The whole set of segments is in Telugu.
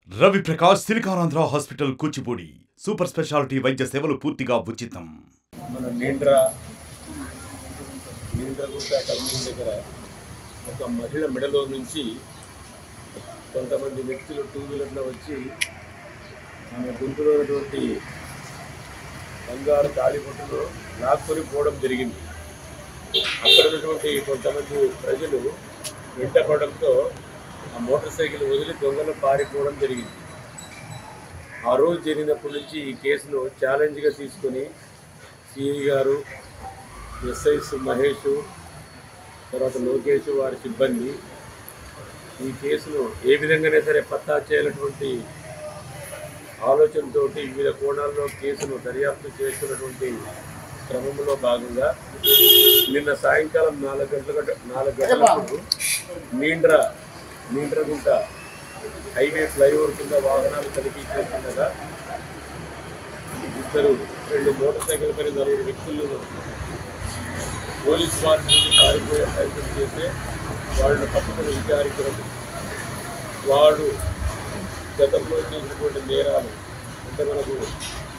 Ravi Prakash Siliconandhra hospital Kuchipudi super speciality వైద్య సేవలు పూర్తిగా ఉచితం. మన నీండ్రగుట్ట కమ్యూనిటీ దగ్గర ఒక మహిళ మెడలో నుంచి కొంతమంది వ్యక్తులు టూ వీలర్లో వచ్చి ఆమె గుంపులో ఉన్నటువంటి బంగారు తాళిబొట్టును లాక్కొని పోవడం జరిగింది. అక్కడ ఉన్నటువంటి కొంతమంది ప్రజలు వెంటపడడంతో ఆ మోటార్ సైకిల్ వదిలి దొంగలు పారిపోవడం జరిగింది. ఆ రోజు జరిగినప్పటి నుంచి ఈ కేసును ఛాలెంజ్గా తీసుకొని సిఐ గారు, ఎస్ఐస్ మహేష్, తర్వాత లోకేష్ వారి సిబ్బంది ఈ కేసును ఏ విధంగానే సరే పత్తా చేయాలన్నటువంటి ఆలోచనతో వివిధ కోణాల్లో కేసును దర్యాప్తు చేస్తున్నటువంటి క్రమంలో భాగంగా నిన్న సాయంకాలం 4 గంటలకు నీండ్రగుంట హైవే ఫ్లైఓవర్ కింద వాహనాలు తనిఖీ చేస్తుండగా రెండు మోటార్ సైకిల్ పైన 4 వ్యక్తులను పోలీసు వారి నుంచి పారిపోయే ప్రయత్నం చేస్తే వాళ్ళని పట్టుకుని విచారించడం, వాడు గతంలో చేసినటువంటి నేరాలు అంటే మనకు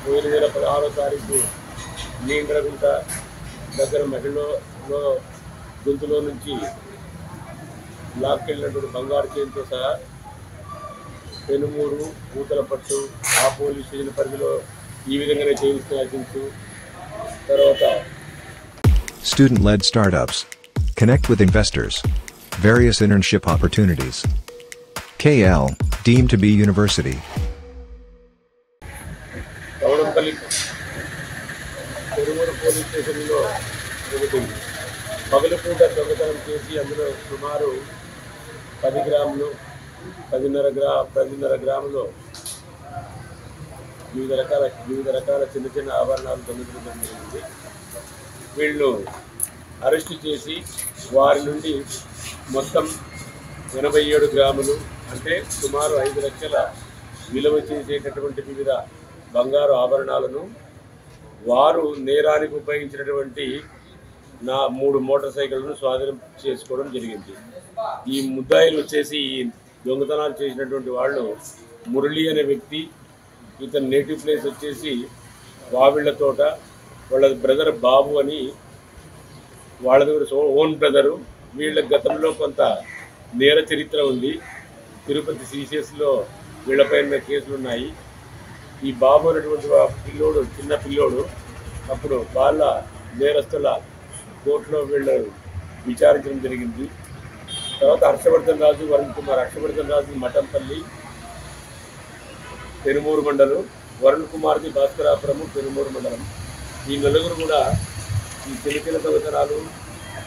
2016వ తారీఖు నీండ్రగుంట దగ్గర మహిళలో గొంతులో నుంచి లాక్కెళ్ళినటువంటి బంగారు చైన్తో సహా పెనుమూరు, పూతలపట్టు ఆ పోలీస్ స్టేషన్ పరిధిలో ఈ విధంగానే చేయించు. తర్వాత Student-led startups. Connect with investors. Various internship opportunities. KL, deemed to be university. Kavadampalli Penumuru police స్టేషన్లో ఒకటి పగలపూట దొంగతనం చేసి అందులో సుమారు 10 గ్రాములు 10.5 గ్రాములు వివిధ రకాల చిన్న చిన్న ఆభరణాలు దొంగతనం జరిగింది. వీళ్ళు అరెస్టు చేసి వారి నుండి మొత్తం 87 గ్రాములు అంటే సుమారు 5 లక్షల విలువ చేసేటటువంటి వివిధ బంగారు ఆభరణాలను వారు నేరానికి ఉపయోగించినటువంటి 3 మోటార్ సైకిళ్లను స్వాధీనం చేసుకోవడం జరిగింది. ఈ ముద్దాయిలు వచ్చేసి దొంగతనాలు చేసినటువంటి వాళ్ళు మురళి అనే వ్యక్తి, ఇతని నేటివ్ ప్లేస్ వచ్చేసి వావిళ్ళ తోట, వాళ్ళ బ్రదర్ బాబు అని వాళ్ళది కూడా ఓన్ బ్రదరు. వీళ్ళ గతంలో కొంత నేర చరిత్ర ఉంది. తిరుపతి సిసిఎస్లో వీళ్ళపైన కేసులు ఉన్నాయి. ఈ బాబు అనేటువంటి చిన్న పిల్లోడు అప్పుడు వాళ్ళ నేరస్తుల కోర్టులో వీళ్ళు విచారించడం జరిగింది. తర్వాత హర్షవర్ధన్ రాజు, వరుణ్ కుమార్. హర్షవర్ధన్ రాజు మఠంపల్లి పెనుమూరు మండలం, వరుణ్ కుమార్ది భాస్కరాపురము పెనుమూరు మండలం. ఈ నలుగురు కూడా ఈ చిన్న దొంగతనాలు,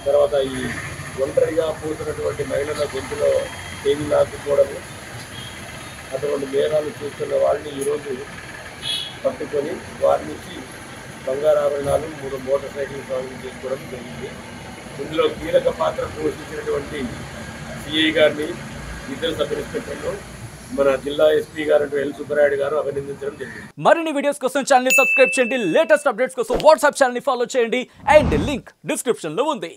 తర్వాత ఈ ఒంటరిగా పోతున్నటువంటి మహిళల గొంతులో తేదీ లాక్కుపోవడము, అటువంటి నేరాలు చేస్తున్న వాళ్ళని ఈరోజు పట్టుకొని వారి నుంచి బంగారు ఆభరణాలు 3 మోటార్ సైకిల్ స్వాధీనం చేసుకోవడం జరిగింది. ఇందులో కీలక పాత్ర పోషించినటువంటి సిఐ గారిని, ఇద్దరు సబ్ ఇన్స్పెక్టర్లు, మన జిల్లా ఎస్పీ గారు ఎల్ సుబ్బరాయుడు గారు అభినందించడం జరిగింది. మరిన్ని వీడియోస్ కోసం ఛానల్ ని సబ్స్క్రైబ్ చేయండి, లేటెస్ట్ అప్డేట్స్ కోసం వాట్సాప్ ఛానల్ ని ఫాలో చేయండి అండ్ లింక్ డిస్క్రిప్షన్ లో ఉంది.